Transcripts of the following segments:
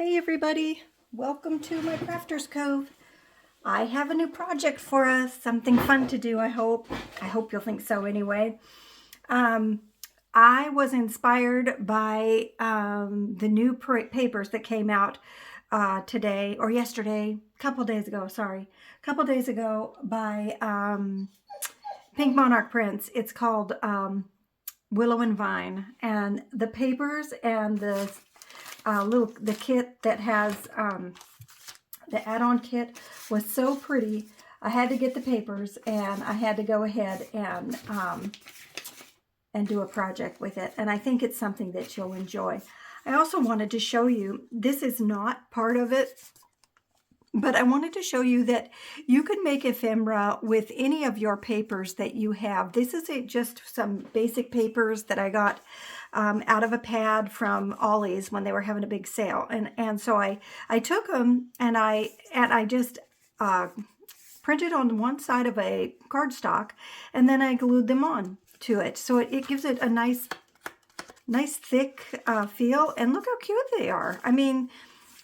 Hey everybody, welcome to my Crafter's Cove. I have a new project for us, something fun to do, I hope. I hope you'll think so anyway. I was inspired by the new papers that came out today, or yesterday, a couple days ago by Pink Monarch prints. It's called Willow and Vine, and the papers and the kit that has the add-on kit was so pretty. I had to get the papers, and I had to go ahead and do a project with it, and I think it's something that you'll enjoy. I also wanted to show you, this is not part of it, but I wanted to show you that you can make ephemera with any of your papers that you have. This is just some basic papers that I got out of a pad from Ollie's when they were having a big sale. And so I took them and I just printed on one side of a cardstock, and then I glued them on to it. So it gives it a nice thick feel. And look how cute they are. I mean,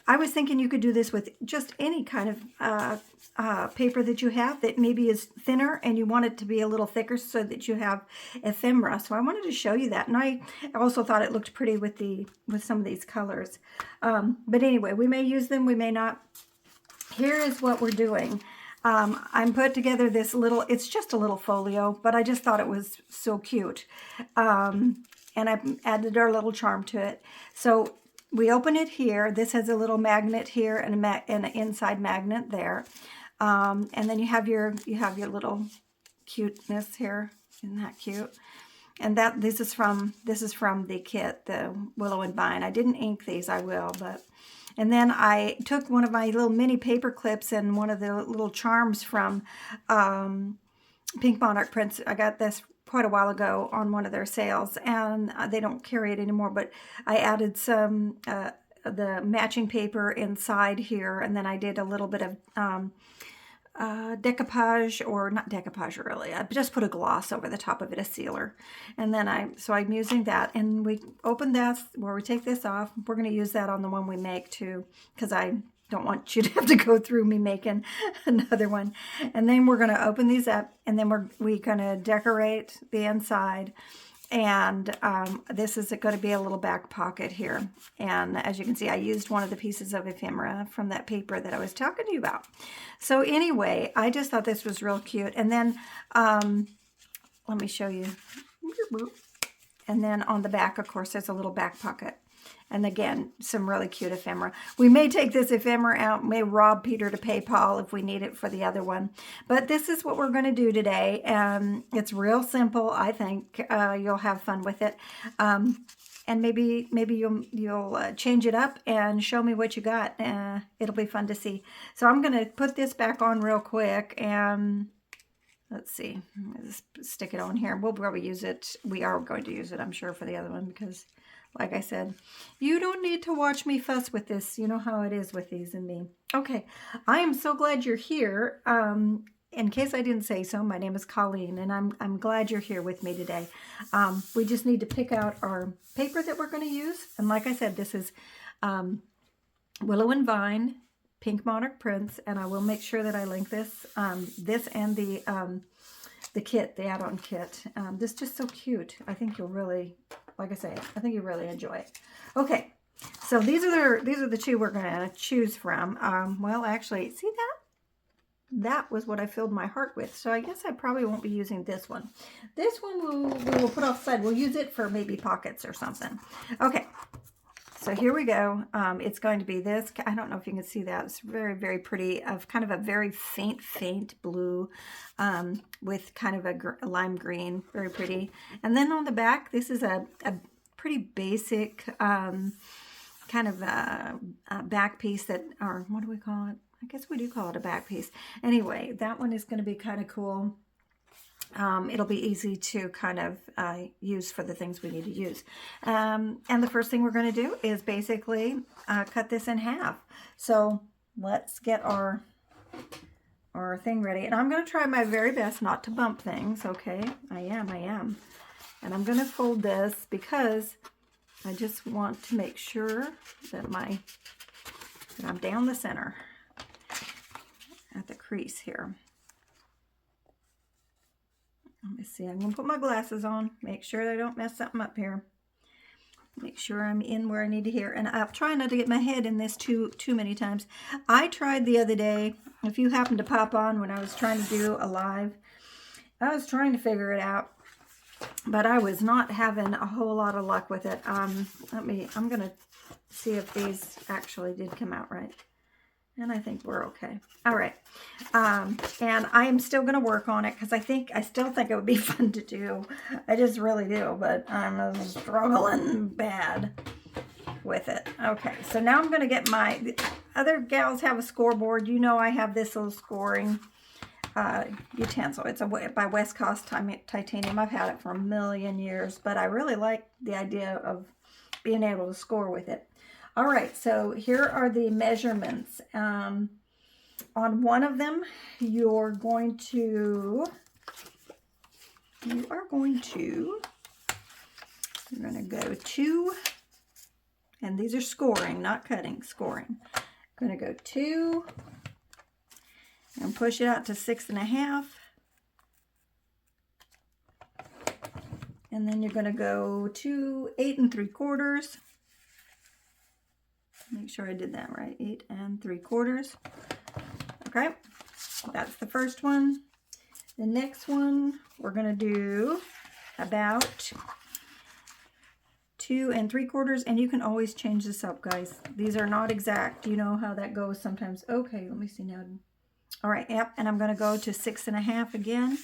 I was thinking you could do this with just any kind of paper that you have that maybe is thinner and you want it to be a little thicker so that you have ephemera. So I wanted to show you that. And I also thought it looked pretty with some of these colors. But anyway, we may use them, we may not. Here is what we're doing. I'm put together this little, it's just a little folio, but I just thought it was so cute. And I added our little charm to it. So we open it here. This has a little magnet here and an inside magnet there, and then you have your little cuteness here. Isn't that cute? And this is from the kit, the Willow and Vine. I didn't ink these. I will, but. And then I took one of my little mini paper clips and one of the little charms from Pink Monarch prints. I got this quite a while ago on one of their sales, and they don't carry it anymore, but I added some the matching paper inside here, and then I did a little bit of decoupage, or not decoupage really, I just put a gloss over the top of it, a sealer. And then I'm using that, and we open that where we take this off. We're going to use that on the one we make too, because I don't want you to have to go through me making another one. And then we're going to open these up, and then we're going to decorate the inside. And this is going to be a little back pocket here. And as you can see, I used one of the pieces of ephemera from that paper that I was talking to you about. So anyway, I just thought this was real cute. And then let me show you. And then on the back, of course, there's a little back pocket. And again, some really cute ephemera. We may take this ephemera out, may rob Peter to pay Paul if we need it for the other one. But this is what we're going to do today. It's real simple. I think you'll have fun with it. And maybe you'll change it up and show me what you got. It'll be fun to see. So I'm going to put this back on real quick, and let's see. Let's stick it on here. We'll probably use it. We are going to use it, I'm sure, for the other one, because like I said, you don't need to watch me fuss with this. You know how it is with these and me. Okay, I am so glad you're here. In case I didn't say so, my name is Colleen, and I'm glad you're here with me today. We just need to pick out our paper that we're going to use. And like I said, this is Willow and Vine, Pink Monarch prints, and I will make sure that I link this and the kit, the add-on kit. This is just so cute. I think you'll really, like I say, I think you really enjoy it. Okay, so these are the two we're going to choose from. Well, actually, see that? That was what I filled my heart with. So I guess I probably won't be using this one. This one we will put offside. We'll use it for maybe pockets or something. Okay, so here we go. It's going to be this. I don't know if you can see that. It's very, very pretty, of kind of a very faint blue with kind of a lime green. Very pretty. And then on the back, this is a pretty basic kind of a back piece that, or what do we call it? I guess we do call it a back piece. Anyway, that one is going to be kind of cool. It'll be easy to kind of use for the things we need to use. And the first thing we're going to do is basically cut this in half. So let's get our thing ready. And I'm going to try my very best not to bump things, okay? I am. And I'm going to fold this because I just want to make sure that my But I'm down the center at the crease here. Let me see, I'm going to put my glasses on, make sure I don't mess something up here. Make sure I'm in where I need to hear. And I'll try not to get my head in this too many times. I tried the other day, if you happen to pop on when I was trying to do a live, I was trying to figure it out, but I was not having a whole lot of luck with it. I'm going to see if these actually did come out right. And I think we're okay. All right. And I am still going to work on it because I still think it would be fun to do. I just really do, but I'm struggling bad with it. Okay. So now I'm going to get the other gals have a scoreboard. You know, I have this little scoring utensil. It's by West Coast Titanium. I've had it for a million years, but I really like the idea of being able to score with it. All right, so here are the measurements. On one of them, you're going to go 2, and these are scoring, not cutting, scoring. I'm going to go 2, and push it out to 6.5. And then you're going to go to 8 3/4. Make sure I did that right. 8 3/4. Okay, that's the first one. The next one, we're going to do about 2 3/4, and you can always change this up, guys. These are not exact. You know how that goes sometimes. Okay, let me see now. All right, yep, and I'm going to go to 6.5 again.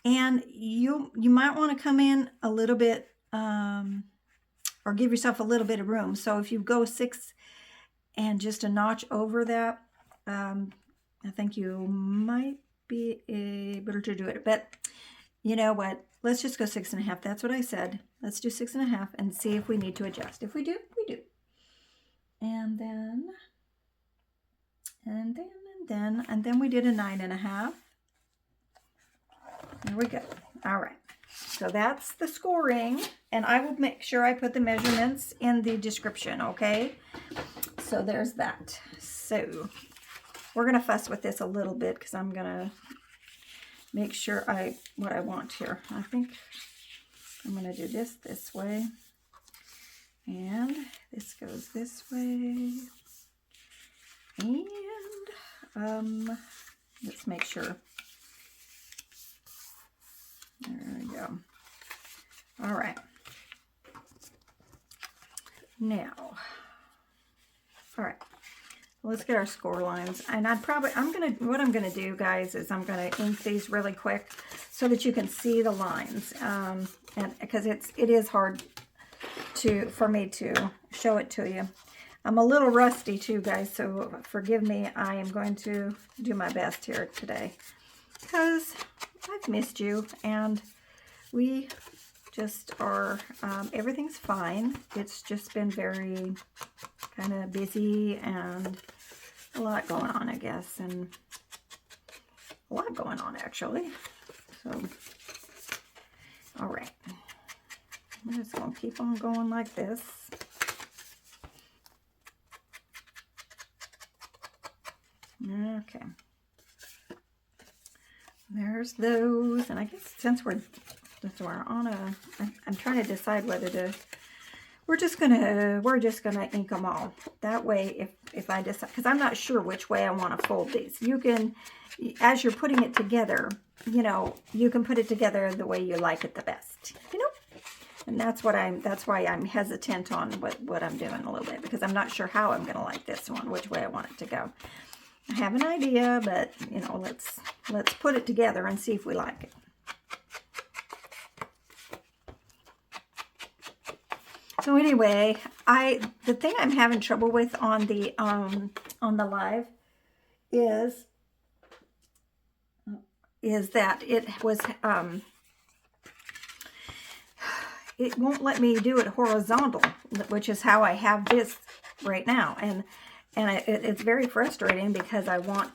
And you might want to come in a little bit, or give yourself a little bit of room. So if you go 6 and just a notch over that, I think you might be able to do it. But you know what? Let's just go 6.5. That's what I said. Let's do 6.5 and see if we need to adjust. If we do, we do. And then we did a 9.5. There we go. All right. So that's the scoring, and I will make sure I put the measurements in the description, okay? So there's that. So we're going to fuss with this a little bit because I'm going to make sure what I want here. I think I'm going to do this way, and this goes this way, and let's make sure. There we go. All right. Now, all right. Let's get our score lines. And what I'm gonna do, guys, is I'm gonna ink these really quick so that you can see the lines. And because it is hard for me to show it to you. I'm a little rusty too, guys, so forgive me. I am going to do my best here today because I've missed you, and we just are, everything's fine. It's just been very kind of busy and a lot going on, I guess, and a lot going on, actually. So, all right. I'm just going to keep on going like this. Okay. There's those, and I guess since we're on I'm trying to decide whether to. We're just gonna ink them all. That way, if I decide, because I'm not sure which way I want to fold these. You can, as you're putting it together, you know, you can put it together the way you like it the best. You know, and that's why I'm hesitant on what I'm doing a little bit, because I'm not sure how I'm gonna like this one, which way I want it to go. I have an idea, but you know, let's put it together and see if we like it. So anyway, the thing I'm having trouble with on the live is that it was it won't let me do it horizontal, which is how I have this right now, and it's very frustrating because I want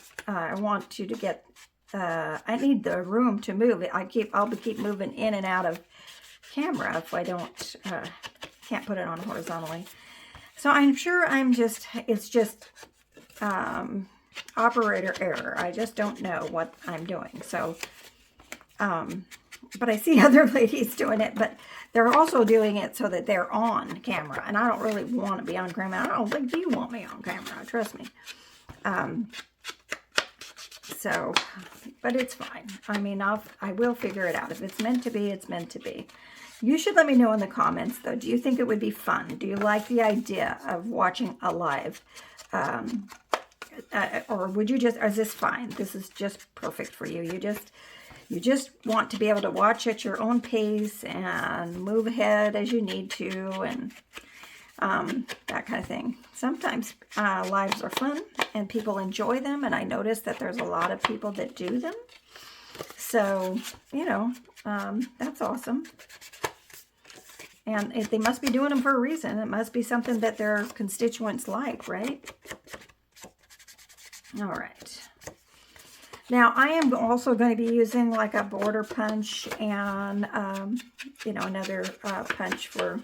you to get I need the room to move. I'll keep moving in and out of camera if I don't can't put it on horizontally. So I'm sure it's just operator error. I just don't know what I'm doing. So, but I see other ladies doing it, but they're also doing it so that they're on camera. And I don't really want to be on camera. I don't think you want me on camera. Trust me. So, but it's fine. I mean, I will figure it out. If it's meant to be, it's meant to be. You should let me know in the comments, though. Do you think it would be fun? Do you like the idea of watching a live? Or would you just, or is this fine? This is just perfect for you. You just want to be able to watch at your own pace and move ahead as you need to, and that kind of thing. Sometimes lives are fun and people enjoy them, and I notice that there's a lot of people that do them. So, you know, that's awesome. And they must be doing them for a reason. It must be something that their constituents like, right? All right. Now, I am also going to be using like a border punch and, you know, another punch for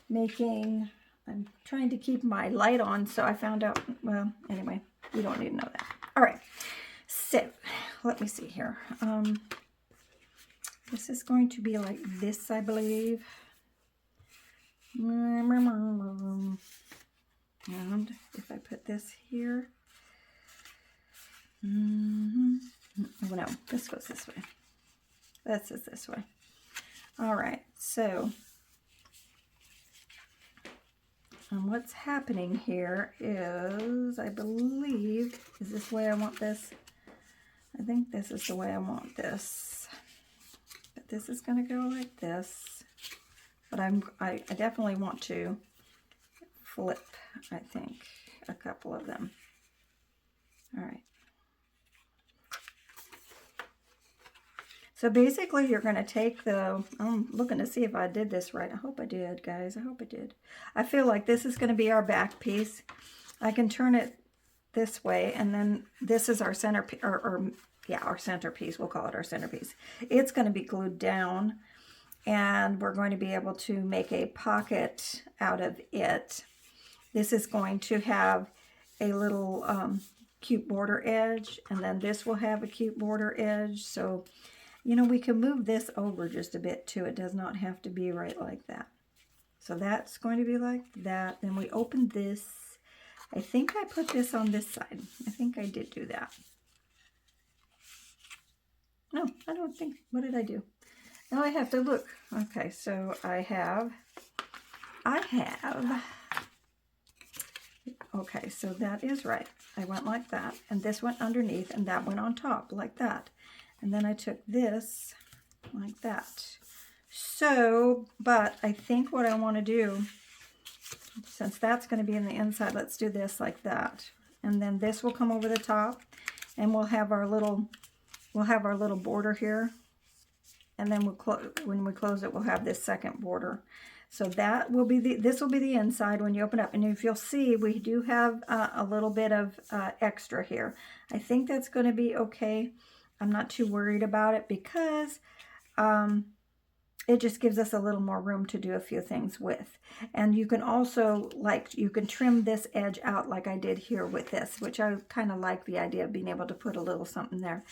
making. I'm trying to keep my light on, so I found out, well, anyway, you don't need to know that. All right. So, let me see here. This is going to be like this, I believe. And if I put this here. Oh no, this goes this way. This is this way. All right, so what's happening here is, I believe, is this the way I want this? I think this is the way I want this. But this is going to go like this. But I definitely want to flip, I think, a couple of them. All right. So basically you're going to take the, I'm looking to see if I did this right. I hope I did, guys. I hope I did. I feel like this is going to be our back piece. I can turn it this way, and then this is our centerpiece, yeah, our centerpiece. We'll call it our centerpiece. It's going to be glued down, and we're going to be able to make a pocket out of it. This is going to have a little cute border edge, and then this will have a cute border edge. So, you know, we can move this over just a bit too. It does not have to be right like that. So that's going to be like that. Then we open this. I think I put this on this side. I think I did do that. No, I don't think. What did I do? Now I have to look. Okay, so I have. Okay, so that is right. I went like that, and this went underneath, and that went on top like that. And then I took this like that. So, but I think what I want to do, since that's going to be in the inside, let's do this like that. And then this will come over the top, and we'll have our little border here. And then when we close it, we'll have this second border. So that will be this will be the inside when you open up. And if you'll see, we do have a little bit of extra here. I think that's going to be okay. I'm not too worried about it because it just gives us a little more room to do a few things with. And you can also, you can trim this edge out like I did here with this, which I kind of like the idea of being able to put a little something there.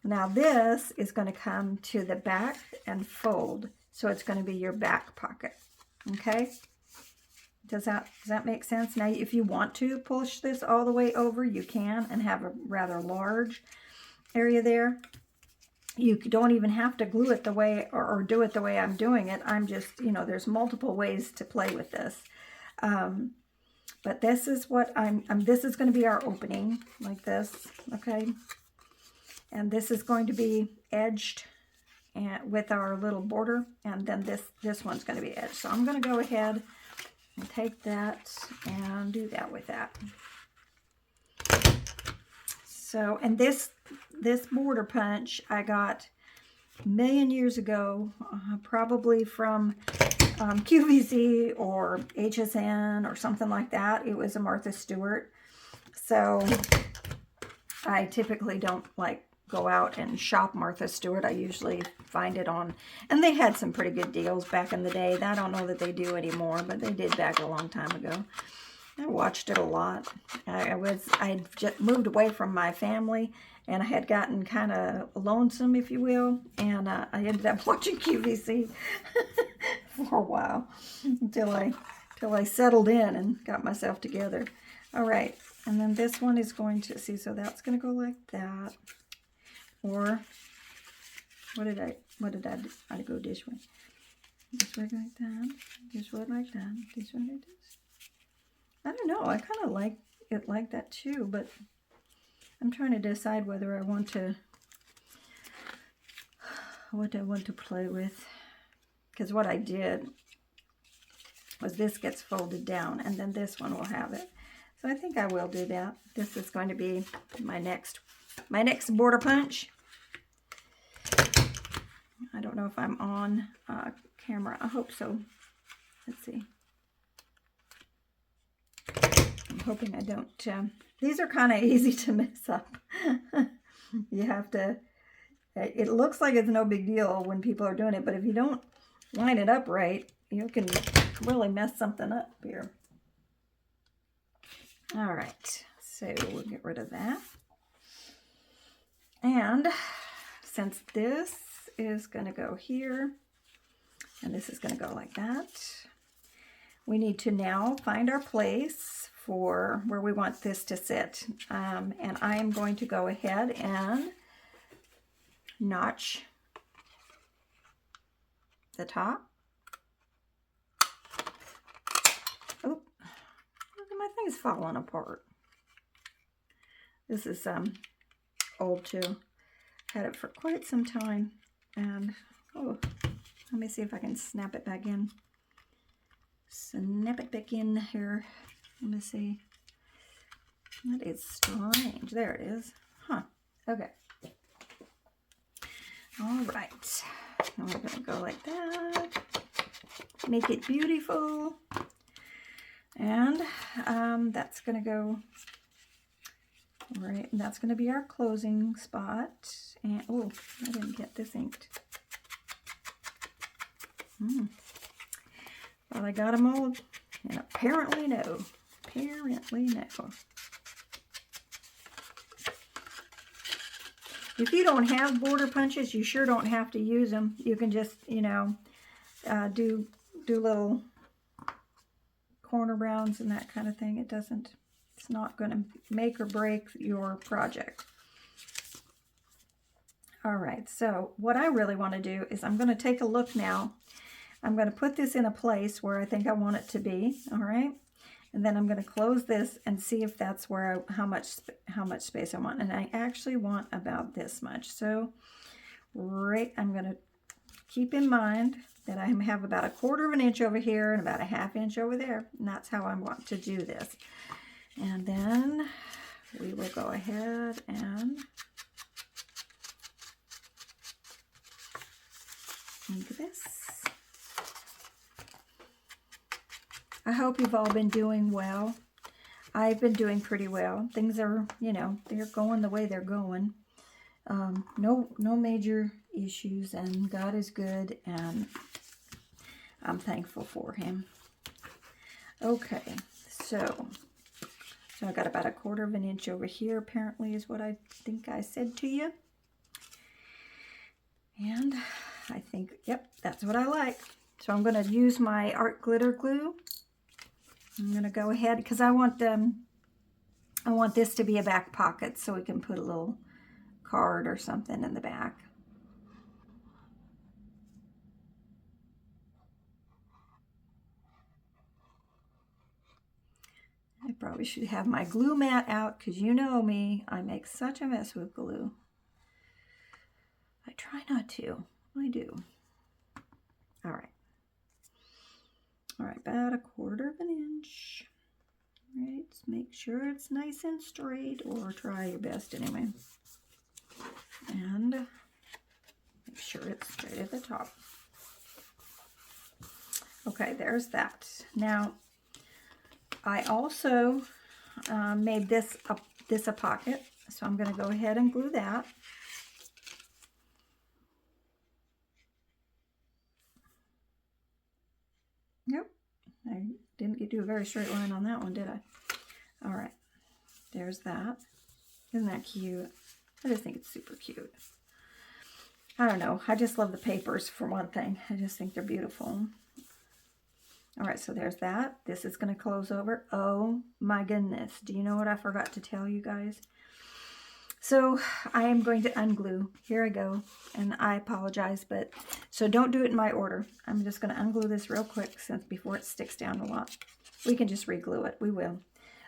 Now this is going to come to the back and fold. So it's going to be your back pocket. Okay? Does that make sense? Now, if you want to push this all the way over, you can, and have a rather large area there. You don't even have to glue it the way or do it the way I'm doing it. I'm just, you know, there's multiple ways to play with this. But this is what this is going to be our opening like this. Okay. And this is going to be edged and with our little border. And then this one's going to be edged. So I'm going to go ahead and take that and do that with that. So, and this border punch I got a million years ago, probably from QVC or HSN or something like that. It was a Martha Stewart. So I typically don't like go out and shop Martha Stewart. I usually find it on, and they had some pretty good deals back in the day. I don't know that they do anymore, but they did back a long time ago. I watched it a lot. I had just moved away from my family, and I had gotten kind of lonesome, if you will, and I ended up watching QVC for a while until I settled in and got myself together. All right, and then this one is going to, see, so that's going to go like that. Or, what did I do? I go this way. This way like that. This way like that. This way like this. I don't know. I kind of like it like that too, but I'm trying to decide whether I want to, what I want to play with. Because what I did was this gets folded down, and then this one will have it. So I think I will do that. This is going to be my next border punch. I don't know if I'm on camera. I hope so. Let's see. I'm hoping I don't. These are kind of easy to mess up. You have to, it looks like it's no big deal when people are doing it, but if you don't line it up right, you can really mess something up here. All right, so we'll get rid of that. And since this is going to go here, and this is going to go like that, we need to now find our place for where we want this to sit. And I am going to go ahead and notch the top. Oh, look at my thing's falling apart. This is old too. Had it for quite some time, and oh, let me see if I can snap it back in. Snap it back in here. Let me see. That is strange. There it is. Huh. Okay. All right. Now we're going to go like that. Make it beautiful. And that's going to go right. And that's going to be our closing spot. And oh, I didn't get this inked. Well, I got them all. And apparently no. Apparently no. If you don't have border punches, you sure don't have to use them. You can just, you know, do little corner rounds and that kind of thing. It's not going to make or break your project. All right, so what I really want to do is I'm going to take a look now. I'm going to put this in a place where I think I want it to be, all right? And then I'm going to close this and see if that's where how much space I want. And I actually want about this much. So I'm going to keep in mind that I have about 1/4 of an inch over here and about 1/2 inch over there. And that's how I want to do this. And then we will go ahead and ink this. I hope you've all been doing well. I've been doing pretty well. Things are, you know, they're going the way they're going. No major issues, and God is good, and I'm thankful for him. Okay, so I got about 1/4 of an inch over here, apparently is what I think I said to you. And I think, yep, that's what I like. So I'm going to use my art glitter glue. I'm going to go ahead because I want this to be a back pocket so we can put a little card or something in the back. I probably should have my glue mat out because you know me, I make such a mess with glue. I try not to. I do. All right. All right, about 1/4 of an inch. Right, make sure it's nice and straight, or try your best anyway. And make sure it's straight at the top. Okay, there's that. Now, I also made this a pocket, so I'm going to go ahead and glue that. I didn't do a very straight line on that one, did I? All right, there's that. Isn't that cute? I just think it's super cute. I don't know. I just love the papers for one thing. I just think they're beautiful. All right, so there's that. This is going to close over. Oh my goodness. Do you know what I forgot to tell you guys? So I am going to unglue. Here I go. And I apologize, but so don't do it in my order. I'm just going to unglue this real quick since before it sticks down a lot. We can just re-glue it. We will.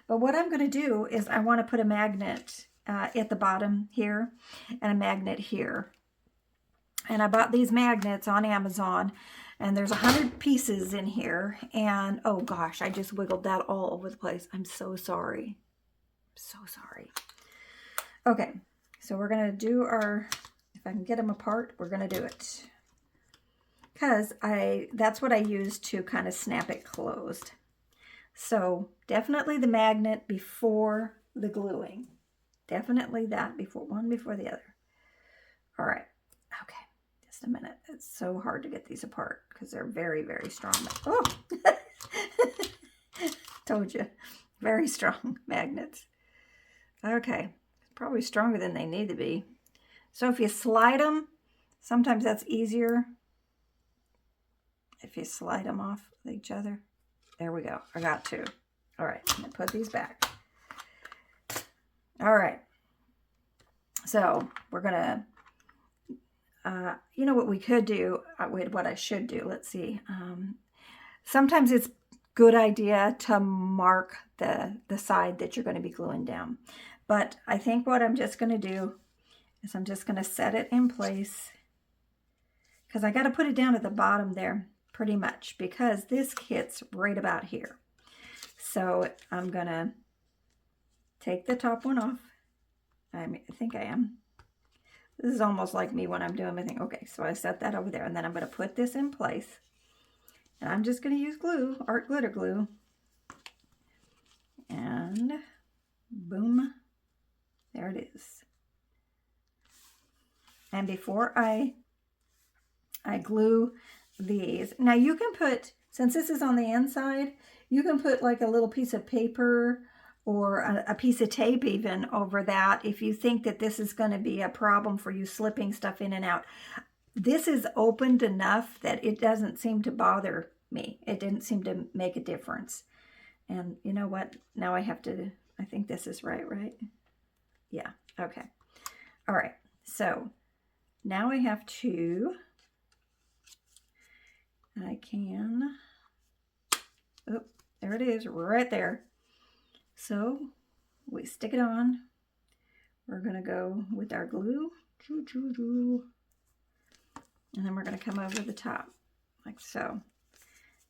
But what I'm going to do is I want to put a magnet at the bottom here and a magnet here. And I bought these magnets on Amazon, and there's 100 pieces in here. And oh gosh, I just wiggled that all over the place. I'm so sorry. I'm so sorry. Okay, so we're going to do our, if I can get them apart, we're going to do it. Because that's what I use to kind of snap it closed. So definitely the magnet before the gluing. Definitely that before, one before the other. All right, okay. Just a minute. It's so hard to get these apart because they're very, very strong. Oh, told you, very strong magnets. Okay, probably stronger than they need to be. So if you slide them, sometimes that's easier. If you slide them off each other. There we go. I got two. All right, I'm gonna put these back. All right. So we're gonna. You know what we could do, what I should do, let's see. Sometimes it's good idea to mark the side that you're going to be gluing down. But I think what I'm just going to do is I'm just going to set it in place. Because I got to put it down at the bottom there pretty much. Because this hits right about here. So I'm going to take the top one off. I think I am. This is almost like me when I'm doing my thing. Okay, so I set that over there, and then I'm going to put this in place. And I'm just going to use glue, art glitter glue. And boom, there it is. And before I glue these, now you can put, since this is on the inside, you can put like a little piece of paper or a piece of tape even over that if you think that this is going to be a problem for you slipping stuff in and out. This is opened enough that it doesn't seem to bother me. It didn't seem to make a difference. And you know what? Now I have to, I think this is right? Yeah, okay. All right, so now I have to, oh, there it is, right there. So we stick it on. We're going to go with our glue. And then we're going to come over the top like so.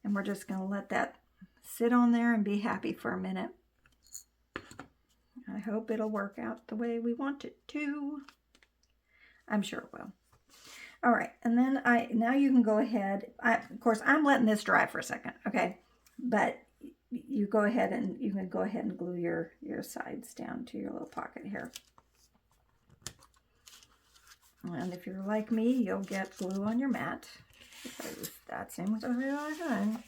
And we're just going to let that sit on there and be happy for a minute. I hope it'll work out the way we want it to. I'm sure it will. All right, and then now you can go ahead. Of course, I'm letting this dry for a second, okay? But you go ahead and you can go ahead and glue your sides down to your little pocket here. And if you're like me, you'll get glue on your mat because that seems to be what I've done.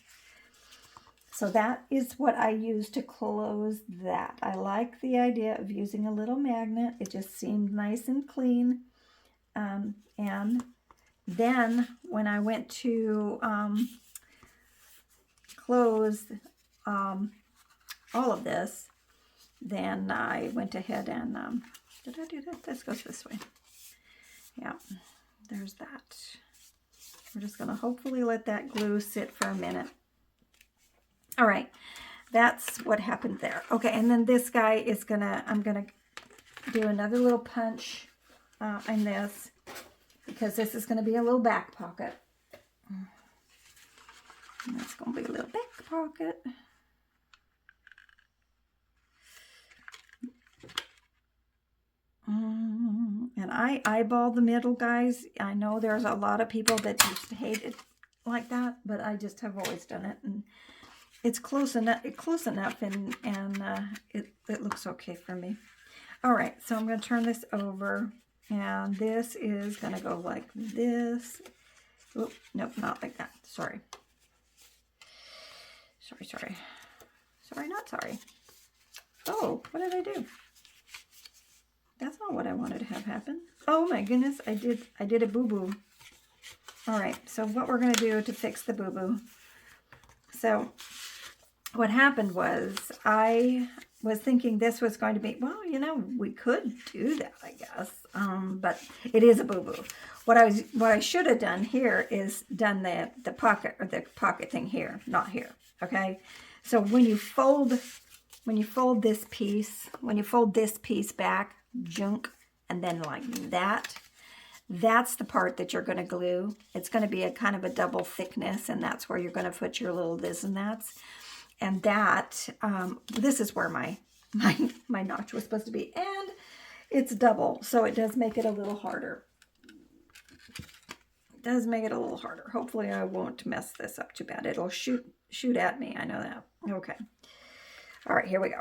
So that is what I use to close that. I like the idea of using a little magnet. It just seemed nice and clean. And then when I went to close all of this, then I went ahead and, did I do that? This goes this way. Yeah, there's that. We're just going to hopefully let that glue sit for a minute. All right, that's what happened there. Okay, and then this guy is I'm gonna do another little punch in this because this is gonna be a little back pocket. And that's gonna be a little back pocket. And I eyeball the middle, guys. I know there's a lot of people that just hate it like that, but I just have always done it, and it's close enough, and it looks okay for me. All right, so I'm going to turn this over, and this is going to go like this. Oop, nope, not like that. Sorry. Sorry. Sorry, not sorry. Oh, what did I do? That's not what I wanted to have happen. Oh my goodness, I did a boo-boo. All right, so what we're going to do to fix the boo-boo. So what happened was I was thinking this was going to be, well, you know, we could do that, I guess. But it is a boo-boo. What I should have done here is done the pocket, or the pocket thing here, not here. Okay? So when you fold this piece, when you fold this piece back, junk, and then like that, that's the part that you're going to glue. It's going to be a kind of a double thickness, and that's where you're going to put your little this and that's. And that, this is where my notch was supposed to be. And it's double, so it does make it a little harder. It does make it a little harder. Hopefully I won't mess this up too bad. It'll shoot at me. I know that. Okay. All right, here we go.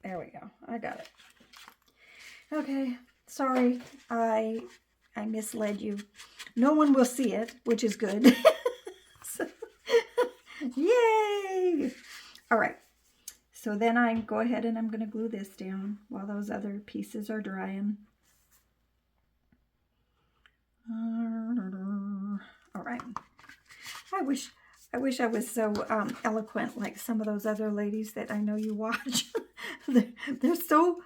There we go. I got it. Okay. Sorry, I misled you. No one will see it, which is good. So, yay! All right. So then I go ahead and I'm going to glue this down while those other pieces are drying. All right. I wish I was so eloquent like some of those other ladies that I know you watch. They're so,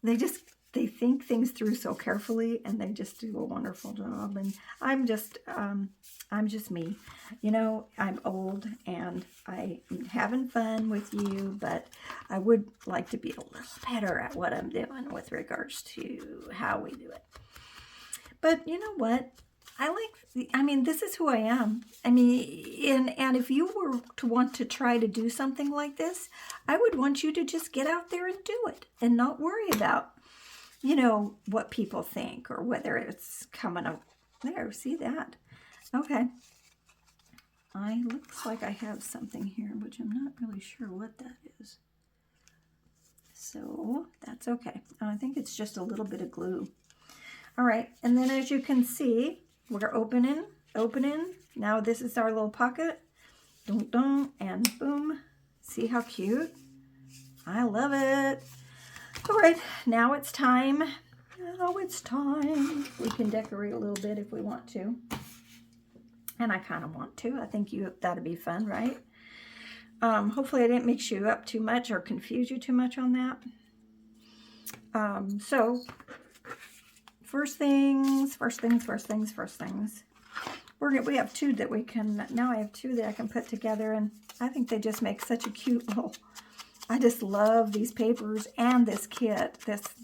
they think things through so carefully, and they just do a wonderful job. And I'm just me. You know, I'm old and I'm having fun with you, but I would like to be a little better at what I'm doing with regards to how we do it. But you know what? This is who I am. I mean, and if you were to want to try to do something like this, I would want you to just get out there and do it and not worry about, you know, what people think or whether it's coming up. There, see that? Okay. Looks like I have something here, which I'm not really sure what that is. So that's okay. I think it's just a little bit of glue. All right, and then as you can see, we're opening. Now this is our little pocket. Dun, dun, and boom. See how cute? I love it. All right, now it's time. Now it's time. We can decorate a little bit if we want to. And I kind of want to. I think that'd be fun, right? Hopefully I didn't mix you up too much or confuse you too much on that. So first things. We have two that we can, now I have two that I can put together, and I think they just make such a cute little, I just love these papers and this kit.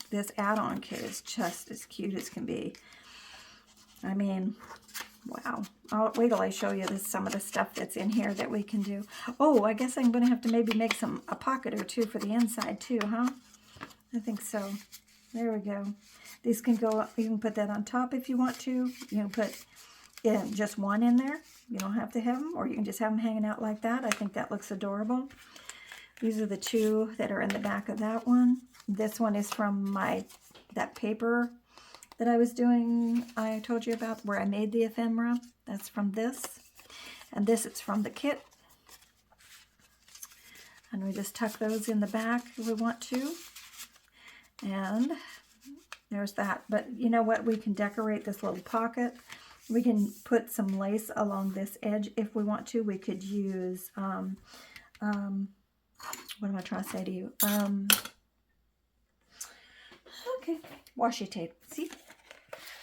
This add-on kit is just as cute as can be. I mean, wow. I'll wait till I show you some of the stuff that's in here that we can do. Oh, I guess I'm going to have to maybe make a pocket or two for the inside too, huh? I think so. There we go. These can go, you can put that on top if you want to. You can put just one in there. You don't have to have them, or you can just have them hanging out like that. I think that looks adorable. These are the two that are in the back of that one. This one is from that paper that I was doing, I told you about, where I made the ephemera. That's from this. And this is from the kit. And we just tuck those in the back if we want to. And there's that. But you know what? We can decorate this little pocket. We can put some lace along this edge if we want to. We could use, what am I trying to say to you? Okay, washi tape. See?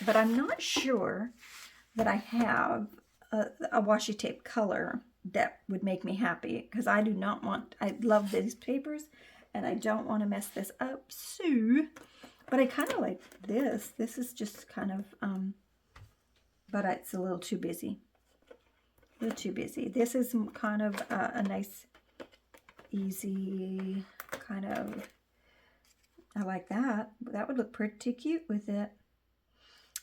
But I'm not sure that I have a washi tape color that would make me happy, because I do not want, I love these papers and I don't want to mess this up. So, but I kind of like this. This is just kind of, but it's a little too busy. A little too busy. This is kind of a nice, easy kind of, I like that. That would look pretty cute with it.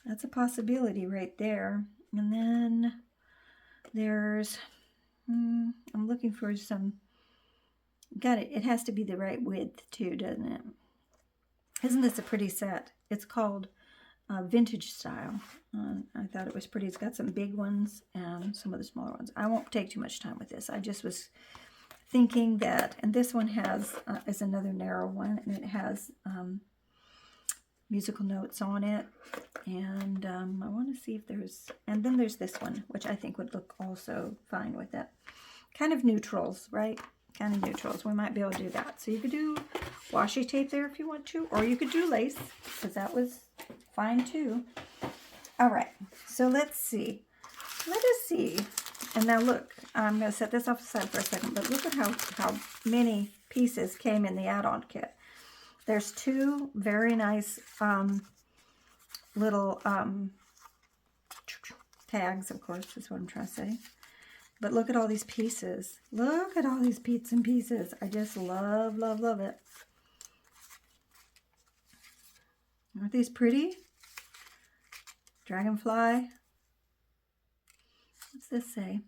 That's a possibility right there. And then there's, I'm looking for some, got it. It has to be the right width too, doesn't it? Isn't this a pretty set? It's called Vintage Style. I thought it was pretty. It's got some big ones and some of the smaller ones. I won't take too much time with this. I just was thinking that, and this one has, is another narrow one, and it has musical notes on it. And I want to see if there's, and then there's this one, which I think would look also fine with it. Kind of neutrals, right? Kind of neutrals. We might be able to do that. So you could do washi tape there if you want to, or you could do lace, because that was fine too. All right, so let's see. Let us see. And now look, I'm going to set this off the side for a second, but look at how many pieces came in the add-on kit. There's two very nice little tags, of course, is what I'm trying to say. But look at all these pieces. Look at all these bits and pieces. I just love, love, love it. Aren't these pretty? Dragonfly. What's this say?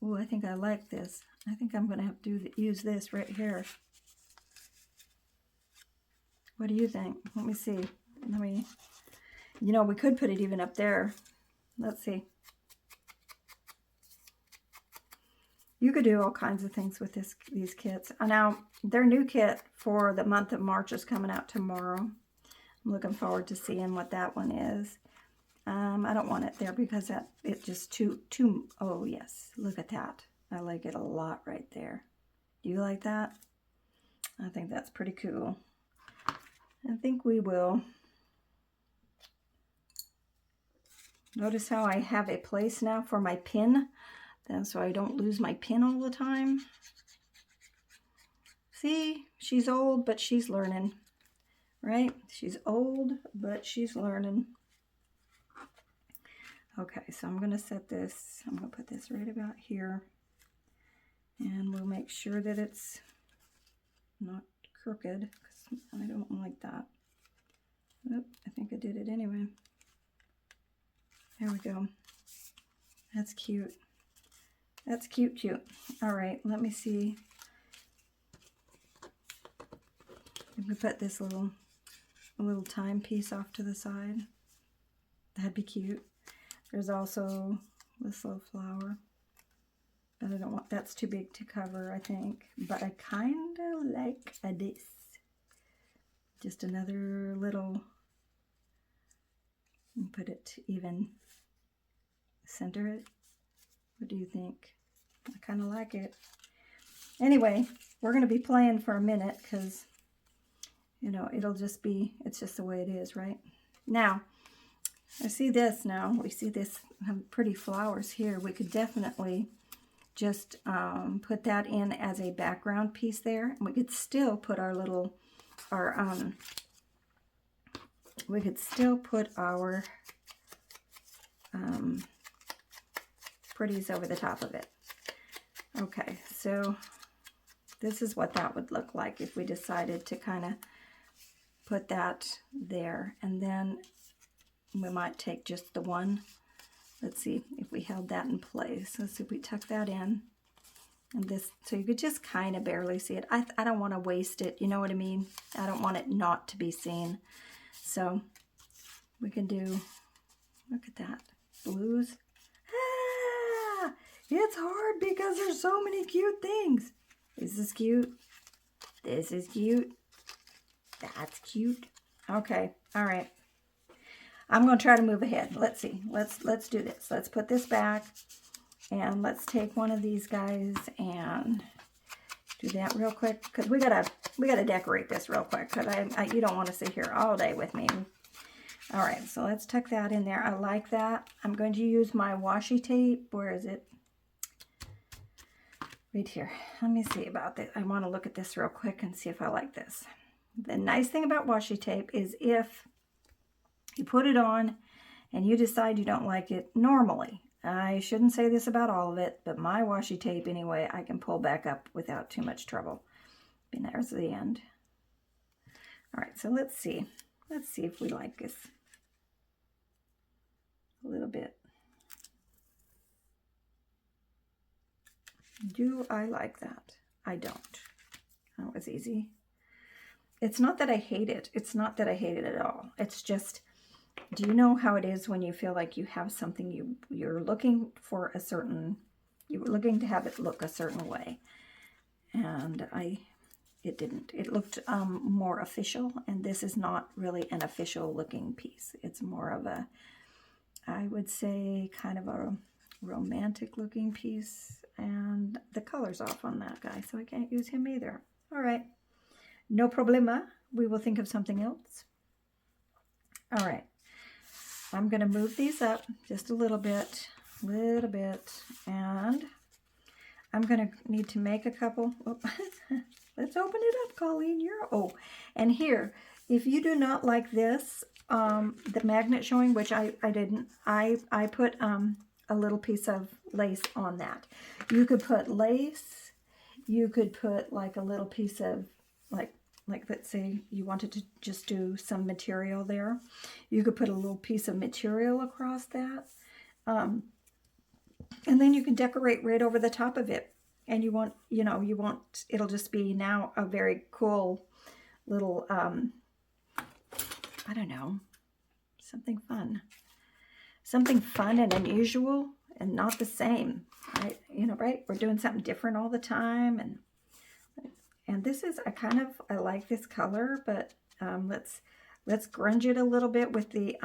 Oh, I think I like this. I think I'm going to have to use this right here. What do you think? Let me see. You know, we could put it even up there. Let's see. You could do all kinds of things with these kits. Now, their new kit for the month of March is coming out tomorrow. I'm looking forward to seeing what that one is. I don't want it there because it's just too, oh yes, look at that. I like it a lot right there. Do you like that? I think that's pretty cool. I think we will. Notice how I have a place now for my pin, so I don't lose my pin all the time. See, she's old, but she's learning, right? She's old, but she's learning. Okay, so I'm going to set this, I'm going to put this right about here, and we'll make sure that it's not crooked, because I don't like that. Oop, I think I did it anyway. There we go. That's cute. That's cute, cute. All right, let me see if we put this little timepiece off to the side. That'd be cute. There's also this little flower, but I don't want, that's too big to cover, I think. But I kind of like this. Just another little, and put it even, center it. What do you think? I kind of like it. Anyway, we're going to be playing for a minute because, you know, it'll just be, it's just the way it is, right? Now, I see this now. We see this pretty flowers here. We could definitely just put that in as a background piece there. And we could still put our little, we could still put our pretties over the top of it. Okay, so this is what that would look like if we decided to kind of put that there. And then we might take just the one. Let's see if we held that in place. Let's see if we tuck that in. And this, so you could just kind of barely see it. I don't want to waste it, you know what I mean? I don't want it not to be seen. So we can do, look at that, blues. Ah, it's hard because there's so many cute things. This is cute. This is cute. That's cute. Okay, all right. I'm going to try to move ahead. Let's see. Let's do this. Let's put this back, and let's take one of these guys and do that real quick, because we gotta decorate this real quick, because you don't want to sit here all day with me. All right, so let's tuck that in there. I like that. I'm going to use my washi tape. Where is it? Right here. Let me see about this. I want to look at this real quick and see if I like this. The nice thing about washi tape is if you put it on and you decide you don't like it, normally, I shouldn't say this about all of it, but my washi tape anyway, I can pull back up without too much trouble. And there's the end. All right, so let's see. Let's see if we like this a little bit. Do I like that? I don't. That was easy. It's not that I hate it. It's not that I hate it at all. It's just, do you know how it is when you feel like you have something you're looking for a certain, you're looking to have it look a certain way, and it didn't. It looked more official, and this is not really an official looking piece. It's more of a, I would say, kind of a romantic looking piece, and the color's off on that guy, so I can't use him either. All right, no problema. We will think of something else. All right, I'm going to move these up just a little bit, and I'm going to need to make a couple. Oh, let's open it up, Colleen. Oh, and here, if you do not like this, the magnet showing, which I didn't, I put a little piece of lace on that. You could put lace. You could put like a little piece of like let's say you wanted to just do some material there. You could put a little piece of material across that. And then you can decorate right over the top of it. And you want, it'll just be now a very cool little, I don't know, something fun. Something fun and unusual and not the same, right? Right? We're doing something different all the time. And this is, I like this color, but let's grunge it a little bit with the,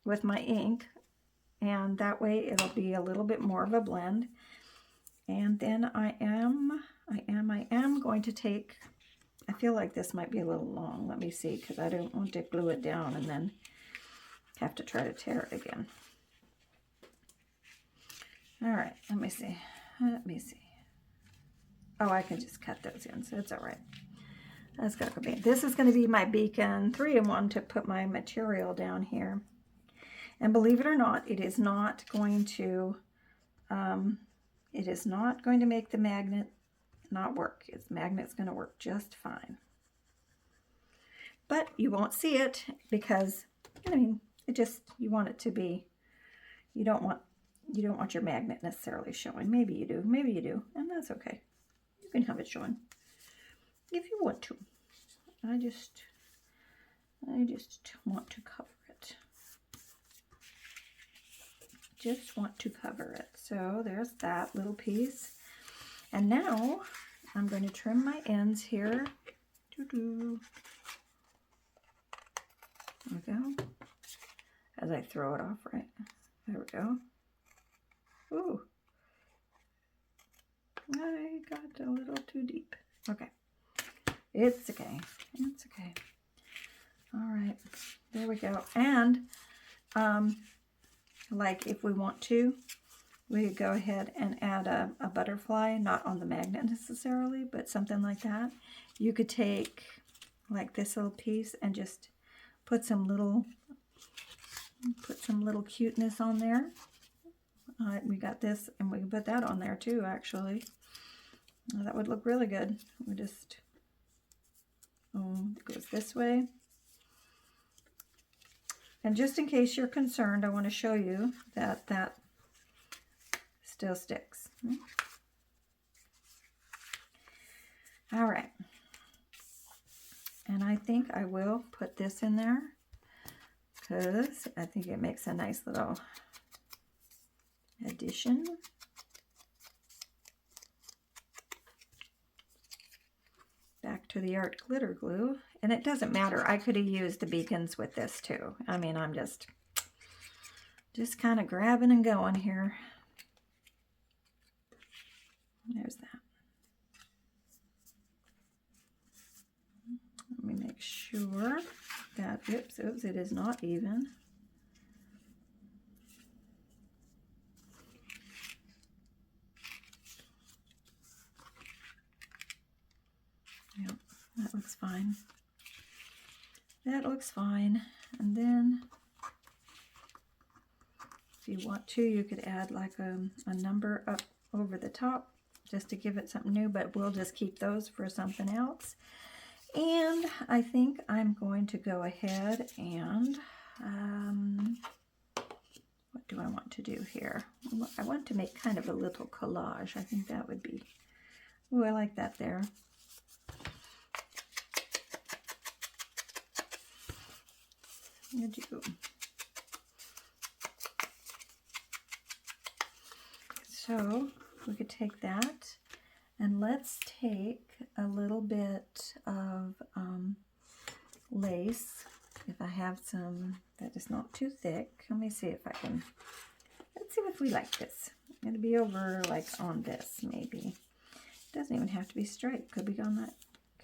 with my ink. And that way it'll be a little bit more of a blend. And then I am going to take, I feel like this might be a little long. Let me see, because I don't want to glue it down and then have to try to tear it again. All right, let me see. Oh, I can just cut those in, so it's all right. That's got to be. This is going to be my beacon 3-in-1 to put my material down here. And believe it or not, it is not going to make the magnet not work. Its magnet's going to work just fine. But you won't see it because, you want it to be, you don't want your magnet necessarily showing. Maybe you do, and that's okay. You can have it showing if you want to. I just want to cover it. Just want to cover it. So there's that little piece. And now I'm going to trim my ends here. There we go. As I throw it off, right? There we go. Ooh. I got a little too deep. Okay. It's okay. It's okay. All right. There we go. And, like if we want to, we could go ahead and add a butterfly, not on the magnet necessarily, but something like that. You could take like this little piece and just put some little cuteness on there. All right, we got this, and we can put that on there too, actually. That would look really good. We just, it goes this way. And just in case you're concerned, I want to show you that that still sticks. All right. And I think I will put this in there because I think it makes a nice little addition. Back to the art glitter glue. And it doesn't matter. I could have used the beacons with this too. I'm just kind of grabbing and going here. There's that. Let me make sure that, oops, it is not even. Yep, that looks fine. That looks fine. And then, if you want to, you could add like a number up over the top just to give it something new, but we'll just keep those for something else. And I think I'm going to go ahead and, what do I want to do here? I want to make kind of a little collage. I think that would be, oh, I like that there. So we could take that And let's take a little bit of lace, if I have some that is not too thick. Let me see if I can, let's see if we like this. It'll be over like on this maybe. It doesn't even have to be straight. Could be on that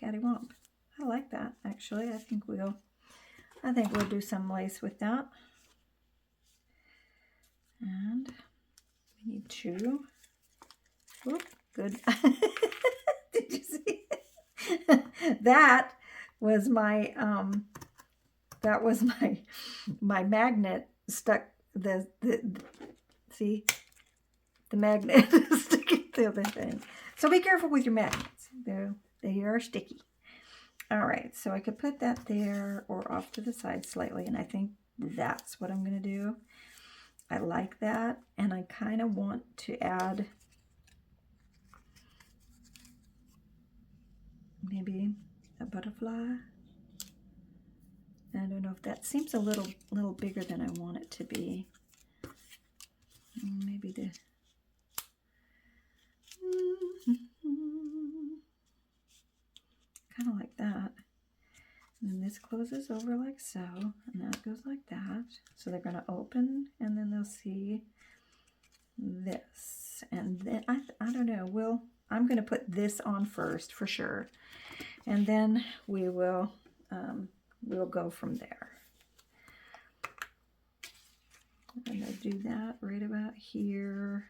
cattywomp. I like that actually. I think we'll do some lace with that. And we need two. Oop, good. Did you see it? That was my my magnet stuck see the magnet sticking to the thing. So be careful with your magnets. They are sticky. All right, so I could put that there or off to the side slightly, and I think that's what I'm going to do. I like that, and I kind of want to add maybe a butterfly. I don't know if that seems a little bigger than I want it to be. Maybe the kind of like that. And then this closes over like so, and that goes like that. So they're going to open, and then they'll see this. And then I don't know. I'm going to put this on first for sure, and then we'll go from there. I'm going to do that right about here.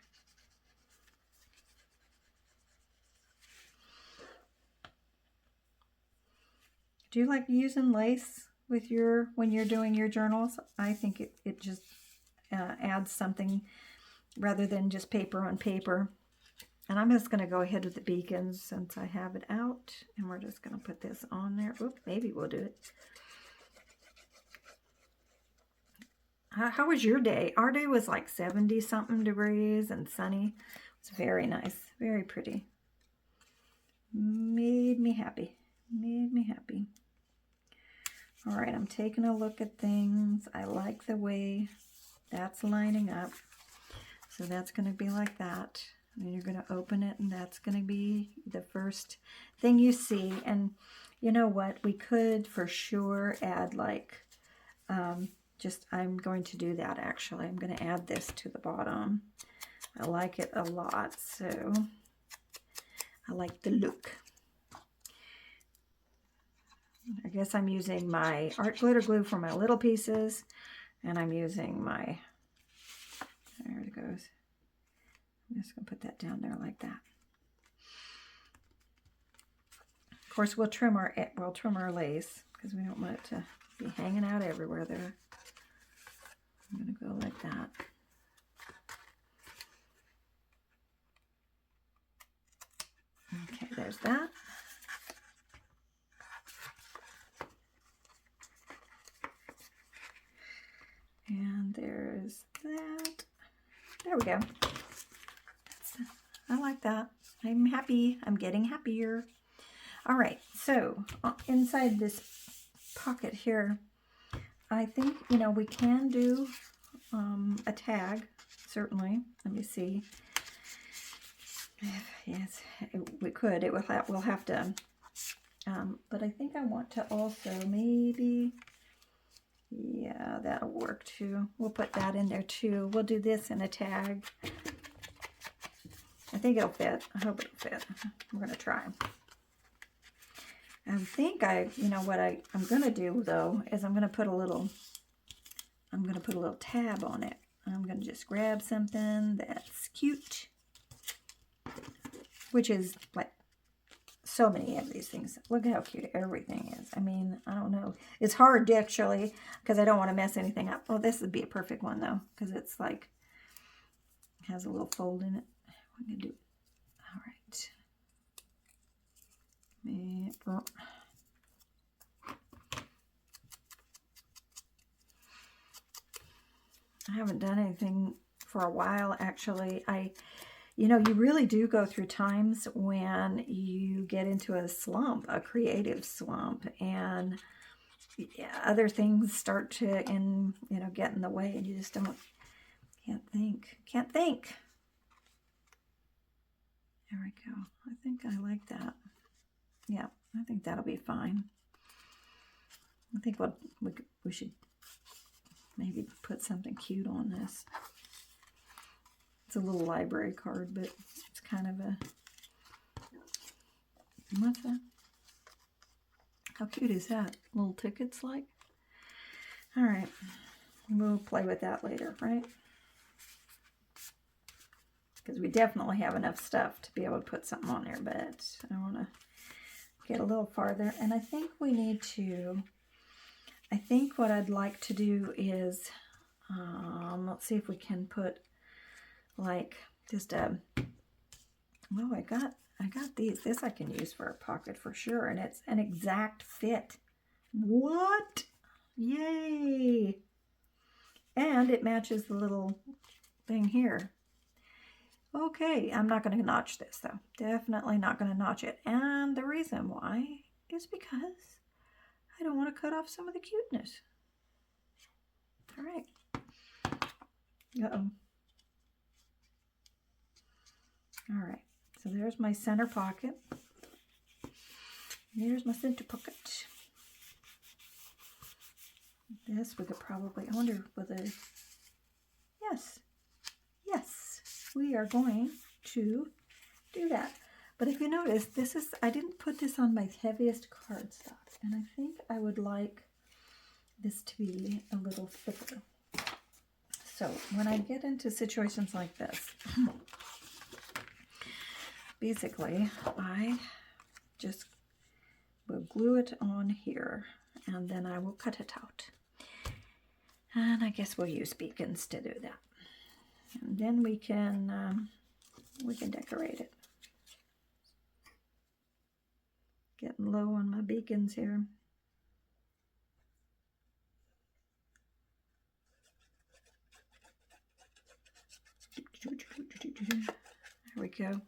Do you like using lace with when you're doing your journals? I think it just adds something rather than just paper on paper. And I'm just going to go ahead with the beacons since I have it out, and we're just going to put this on there. Oop, maybe we'll do it. How was your day? Our day was like 70-something degrees and sunny. It's very nice, very pretty. Made me happy. Made me happy. All right, I'm taking a look at things. I like the way that's lining up. So that's going to be like that. And you're going to open it, and that's going to be the first thing you see. And you know what? We could for sure add like, I'm going to do that actually. I'm going to add this to the bottom. I like it a lot, so I like the look. I guess I'm using my art glitter glue for my little pieces, and I'm using my, there it goes. I'm just going to put that down there like that. Of course, we'll trim our lace because we don't want it to be hanging out everywhere there. I'm going to go like that. Okay, there's that. And there's that. There we go. I like that. I'm happy. I'm getting happier. All right, so inside this pocket here, I think, we can do a tag, certainly. Let me see. Yes, we could. We'll have to, but I think I want to also maybe, yeah, that'll work too. We'll put that in there too. We'll do this in a tag. I think it'll fit. I hope it'll fit. I'm going to try. I think what I'm going to do though is I'm going to put a little tab on it. I'm going to just grab something that's cute, which is like so many of these things. Look how cute everything is. I mean, I don't know. It's hard actually because I don't want to mess anything up. Oh, this would be a perfect one though because it's like, it has a little fold in it. What am I going to do? All right. I haven't done anything for a while, actually. You really do go through times when you get into a slump, a creative slump, and other things start to, get in the way, and you just can't think. There we go. I think I like that. Yeah, I think that'll be fine. I think we should maybe put something cute on this. It's a little library card, but it's kind of a... What's that? How cute is that? Little tickets like? All right. We'll play with that later, right? Because we definitely have enough stuff to be able to put something on there, but I want to get a little farther. And I think we need to, I think what I'd like to do is, let's see if we can put like just a, well, I got these. This I can use for a pocket for sure. And it's an exact fit. What? Yay. And it matches the little thing here. Okay, I'm not going to notch this though. Definitely not going to notch it. And the reason why is because I don't want to cut off some of the cuteness. All right. Uh-oh. All right, so there's my center pocket. Here's my center pocket. This we could probably, I wonder whether, yes, we are going to do that. But if you notice, this is, I didn't put this on my heaviest cardstock, and I think I would like this to be a little thicker. So when I get into situations like this, basically I just will glue it on here, and then I will cut it out. And I guess we'll use beacons to do that. And then we can decorate it. Getting low on my beacons here. There we go.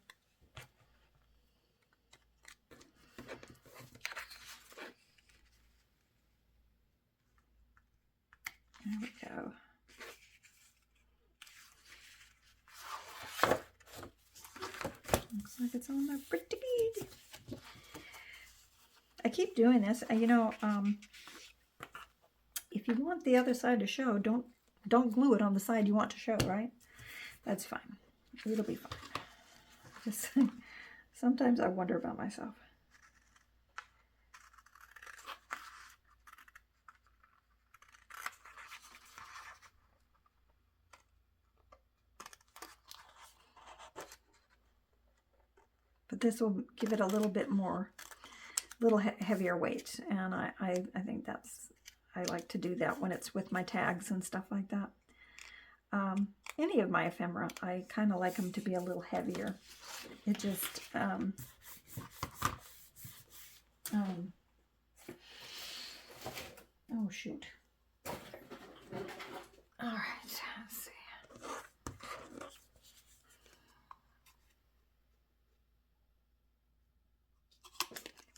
There we go. Looks like it's on there pretty good. I keep doing this. You know, if you want the other side to show, don't glue it on the side you want to show, right? That's fine. It'll be fine. Just sometimes I wonder about myself. But this will give it a little bit more, little heavier weight. And I think that's, I like to do that when it's with my tags and stuff like that. Any of my ephemera, I kind of like them to be a little heavier. It just, oh shoot. All right, let's see.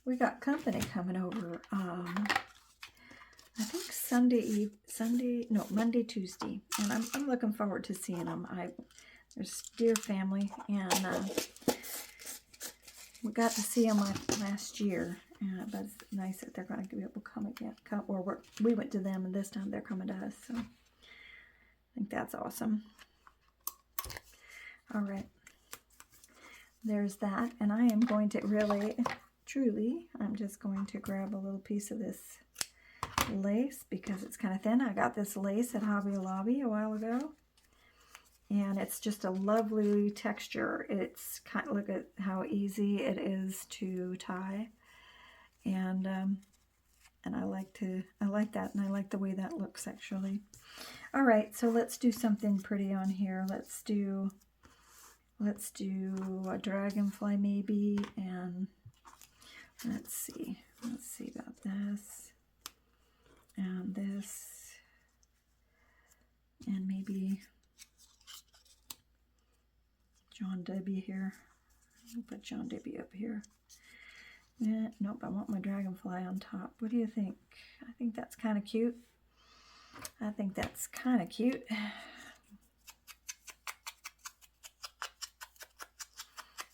We got company coming over, I think Monday, Tuesday, and I'm looking forward to seeing them. There's dear family, and we got to see them last year, but it's nice that they're going to be able to come again. We went to them, and this time they're coming to us, so I think that's awesome. All right, there's that, and I am going to really, truly, I'm just going to grab a little piece of this lace because it's kind of thin. I got this lace at Hobby Lobby a while ago, and it's just a lovely texture. It's kind of, look at how easy it is to tie, and I like that, and I like the way that looks actually. All right, so let's do something pretty on here. Let's do a dragonfly maybe, and let's see about this. And this, and maybe John Debbie here. I'll put John Debbie up here. Nope, I want my dragonfly on top. What do you think? I think that's kind of cute. I think that's kind of cute.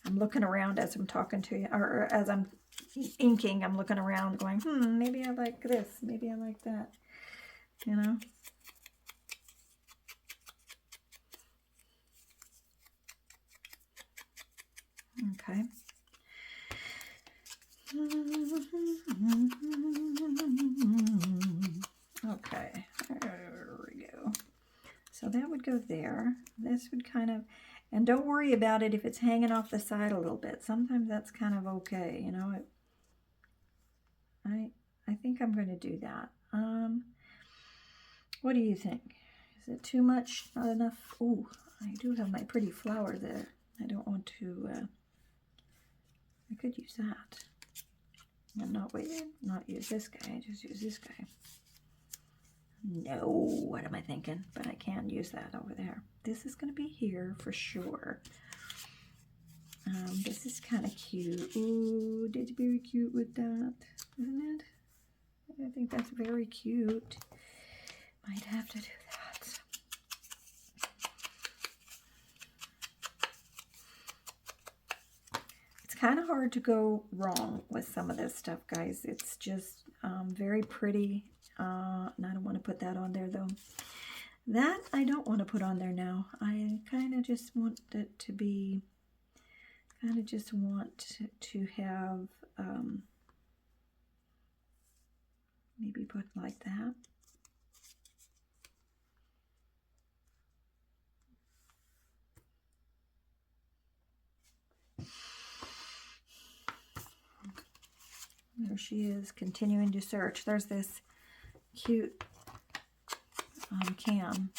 I I'm looking around as I'm talking to you, or as I'm inking, I'm looking around going, maybe I like this, maybe I like that, you know. Okay. Okay, there we go. So that would go there. This would kind of, and don't worry about it if it's hanging off the side a little bit. Sometimes that's kind of okay, you know. I think I'm going to do that. What do you think? Is it too much? Not enough? Ooh, I do have my pretty flower there. I don't want to, I could use that. I'm not use this guy, just use this guy. No, what am I thinking? But I can use that over there. This is going to be here for sure. This is kind of cute. Ooh, that's very cute with that, isn't it? I think that's very cute. Might have to do that. It's kind of hard to go wrong with some of this stuff, guys. It's just very pretty. And I don't want to put that on there, though. That I don't want to put on there now. I kind of just want it to be, to have, maybe put like that. There she is, continuing to search. There's this cute can.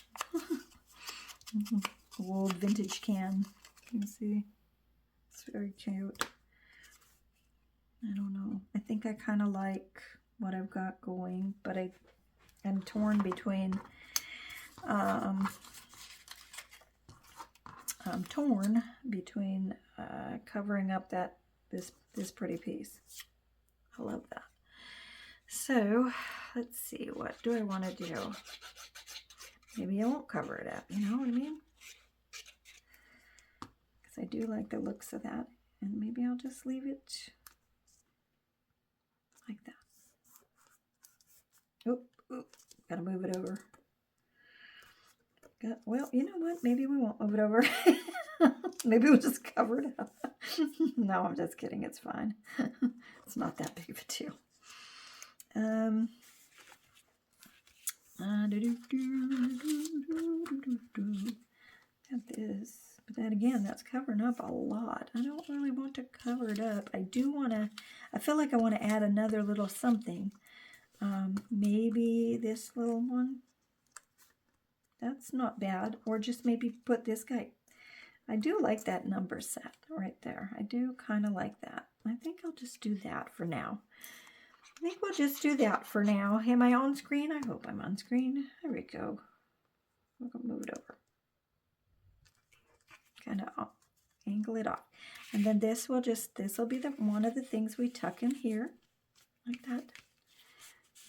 Old vintage can. You can see. It's very cute. I don't know. I think I kind of like what I've got going, but I'm torn between covering up this pretty piece. I love that. So let's see, what do I want to do? Maybe I won't cover it up, you know what I mean? Because I do like the looks of that, and maybe I'll just leave it like that. Oop, gotta move it over. Well, you know what? Maybe we won't move it over. Maybe we'll just cover it up. No, I'm just kidding. It's fine. It's not that big of a deal. Got this. But then again, that's covering up a lot. I don't really want to cover it up. I feel like I want to add another little something. Maybe this little one. That's not bad. Or just maybe put this guy. I do like that number set right there. I do kind of like that. I think I'll just do that for now. I think we'll just do that for now. Am I on screen? I hope I'm on screen. There we go. We're going to move it over. Kind of angle it off. And then this will be one of the things we tuck in here. Like that.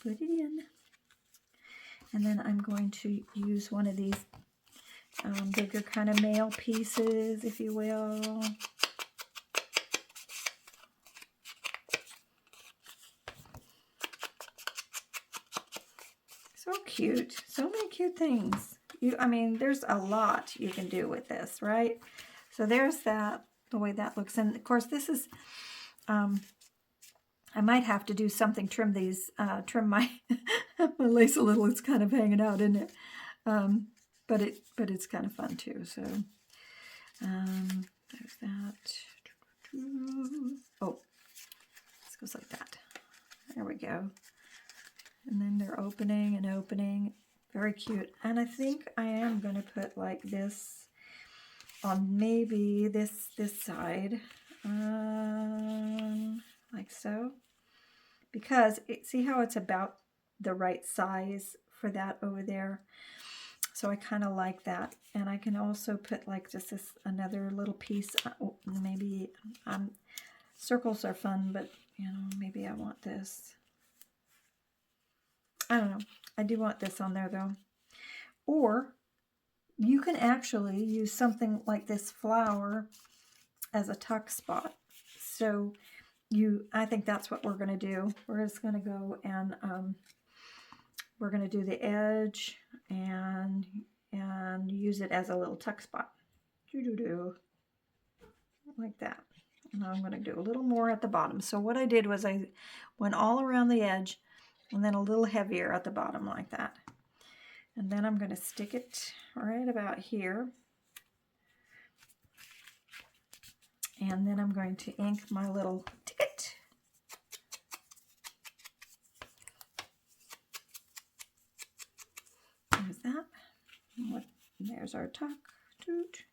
Put it in. And then I'm going to use one of these bigger kind of male pieces, if you will. So cute. So many cute things. I mean, there's a lot you can do with this, right? So there's that, the way that looks. And of course, this is, I might have to do something, trim my, my lace a little. It's kind of hanging out, isn't it? But it's kind of fun too. So there's that. Oh, this goes like that. There we go. And then they're opening and opening. Very cute. And I think I am going to put like this on maybe this side, like so. Because see how it's about the right size for that over there. So I kind of like that. And I can also put like just this another little piece. Maybe circles are fun, but you know, maybe I want this. I don't know. I do want this on there though. Or you can actually use something like this flower as a tuck spot. So I think that's what we're going to do. We're just going to go and we're going to do the edge and use it as a little tuck spot. Like that. And now I'm going to do a little more at the bottom. So what I did was I went all around the edge and then a little heavier at the bottom like that. And then I'm going to stick it right about here. And then I'm going to ink my little ticket. There's that. There's our tuck.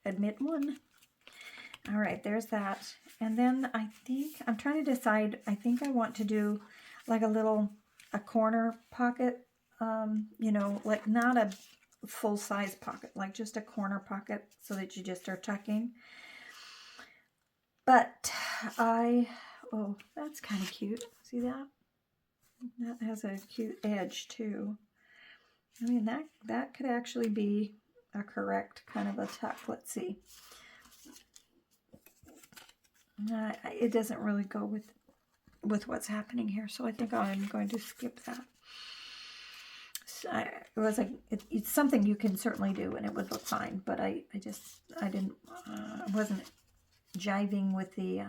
Admit one. All right, there's that. And then I think, I'm trying to decide, I think I want to do like a corner pocket, you know, like not a full-size pocket, like just a corner pocket so that you just are tucking. But oh, that's kind of cute. See that? That has a cute edge too. I mean, that could actually be a correct kind of a tuck. Let's see. It doesn't really go with what's happening here, so I think I'm going to skip that. So it's something you can certainly do, and it would look fine. But I wasn't jiving with the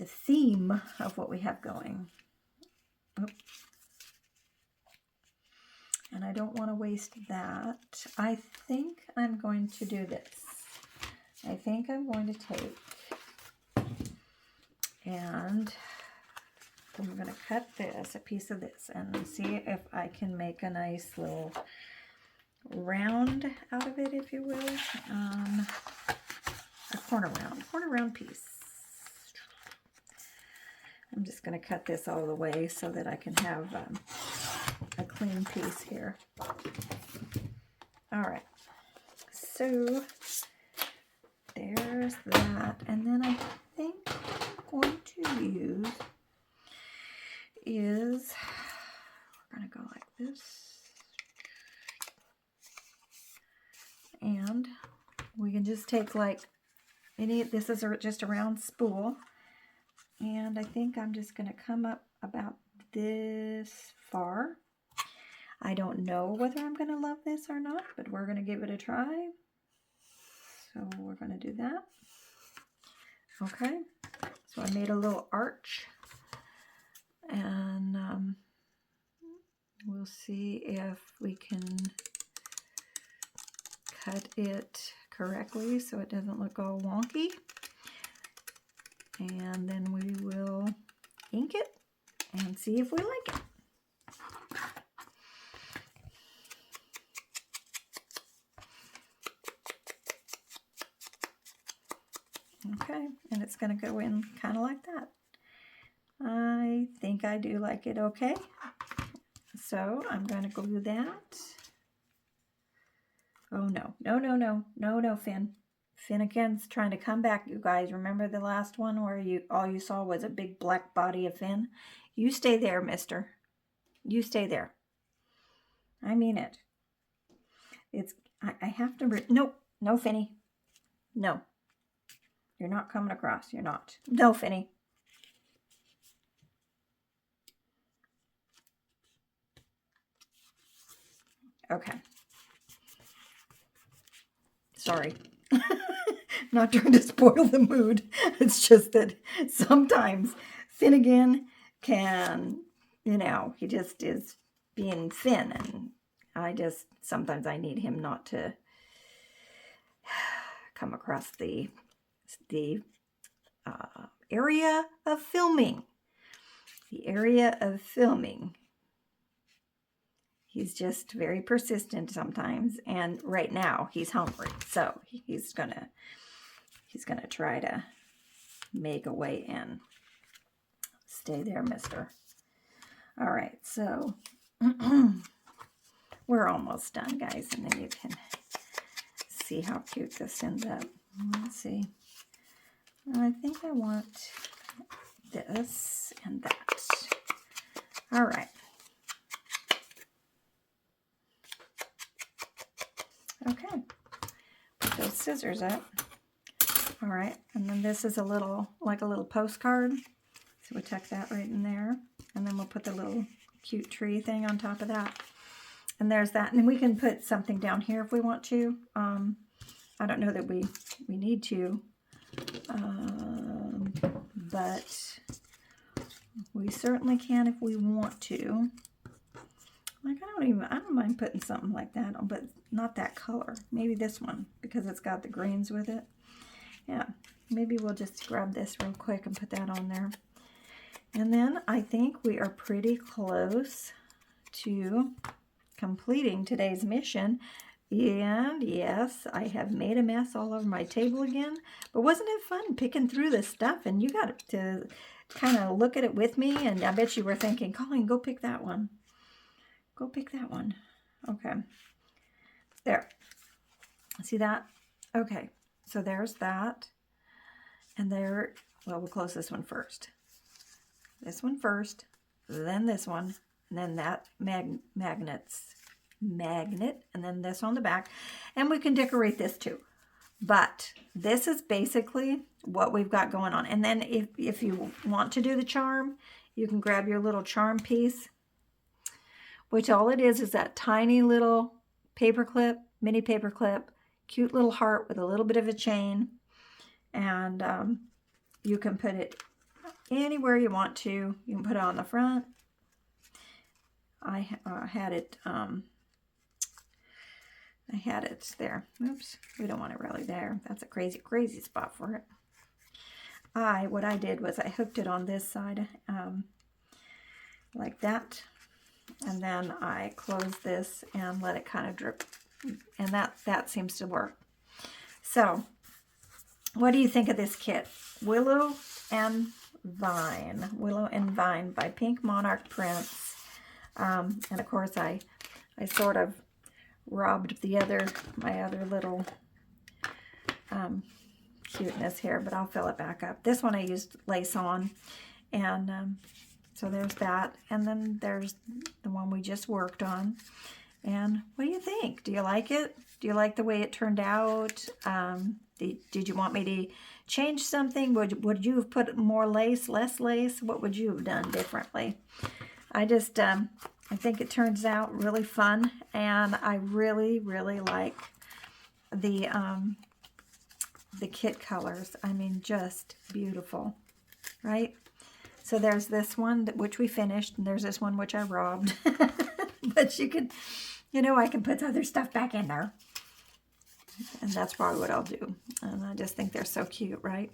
theme of what we have going. Oop. And I don't want to waste that. I think I'm going to do this. I think I'm going to take and I'm going to cut this, a piece of this, and see if I can make a nice little round out of it, if you will. A corner round piece. I'm just going to cut this all the way so that I can have a clean piece here. All right, so there's that, and then I think what I'm going to use is, we're going to go like this, and we can just take like this is just a round spool, and I think I'm just going to come up about this far. I don't know whether I'm going to love this or not, but we're going to give it a try. So we're going to do that. Okay, so I made a little arch, and we'll see if we can cut it correctly so it doesn't look all wonky. And then we will ink it and see if we like it. Okay, and it's going to go in kind of like that. I think I do like it okay. So I'm going to glue that. Oh no, Finn. Finn again's trying to come back, you guys. Remember the last one where all you saw was a big black body of Finn? You stay there, mister. You stay there. I mean it. I have to, no, Finny. No. You're not coming across. You're not. No, Finny. Okay. Sorry. Not trying to spoil the mood. It's just that sometimes Finnegan can, he just is being Finn, and sometimes I need him not to come across the area of filming. The area of filming. He's just very persistent sometimes, and right now he's hungry, so he's gonna try to make a way in. Stay there, mister. All right, so we're almost done, guys, and then you can see how cute this ends up. Let's see. I think I want this and that. All right. Okay. Put those scissors up. All right, and then this is a little, like a little postcard. So we'll tuck that right in there. And then we'll put the little cute tree thing on top of that. And there's that. And we can put something down here if we want to. I don't know that we need to. But we certainly can if we want to. Like, I don't mind putting something like that on, but not that color. Maybe this one, because it's got the greens with it. Yeah, maybe we'll just grab this real quick and put that on there. And then I think we are pretty close to completing today's mission. And yes, I have made a mess all over my table again. But wasn't it fun picking through this stuff? And you got to kind of look at it with me. And I bet you were thinking, Colleen, go pick that one. Go pick that one. Okay. There. See that? Okay. So there's that. And there, well, we'll close this one first. This one first, then this one, and then that magnet, and then this on the back. And we can decorate this too. But this is basically what we've got going on. And then if you want to do the charm, you can grab your little charm piece, which all it is that tiny little paper clip, mini paper clip, cute little heart with a little bit of a chain. And you can put it anywhere you want to. You can put it on the front. I had it there. Oops, we don't want it really there. That's a crazy, crazy spot for it. What I did was I hooked it on this side like that. And then I closed this and let it kind of drip. And that seems to work. So, what do you think of this kit? Willow and Vine. Willow and Vine by Pink Monarch Prints. And of course I sort of robbed my other little cuteness here, but I'll fill it back up. This one I used lace on. And so there's that. And then there's the one we just worked on. And what do you think? Do you like it? Do you like the way it turned out? Did you want me to change something? Would you have put more lace, less lace? What would you have done differently? I just, I think it turns out really fun. And I really, really like the kit colors. I mean, just beautiful, right? So there's this one, which we finished, and there's this one, which I robbed. But you can, I can put other stuff back in there. And that's probably what I'll do. And I just think they're so cute, right?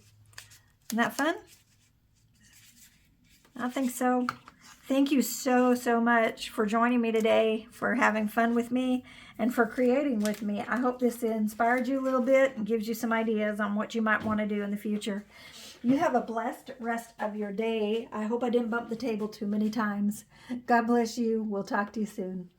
Isn't that fun? I think so. Thank you so, so much for joining me today, for having fun with me, and for creating with me. I hope this inspired you a little bit and gives you some ideas on what you might want to do in the future. You have a blessed rest of your day. I hope I didn't bump the table too many times. God bless you. We'll talk to you soon.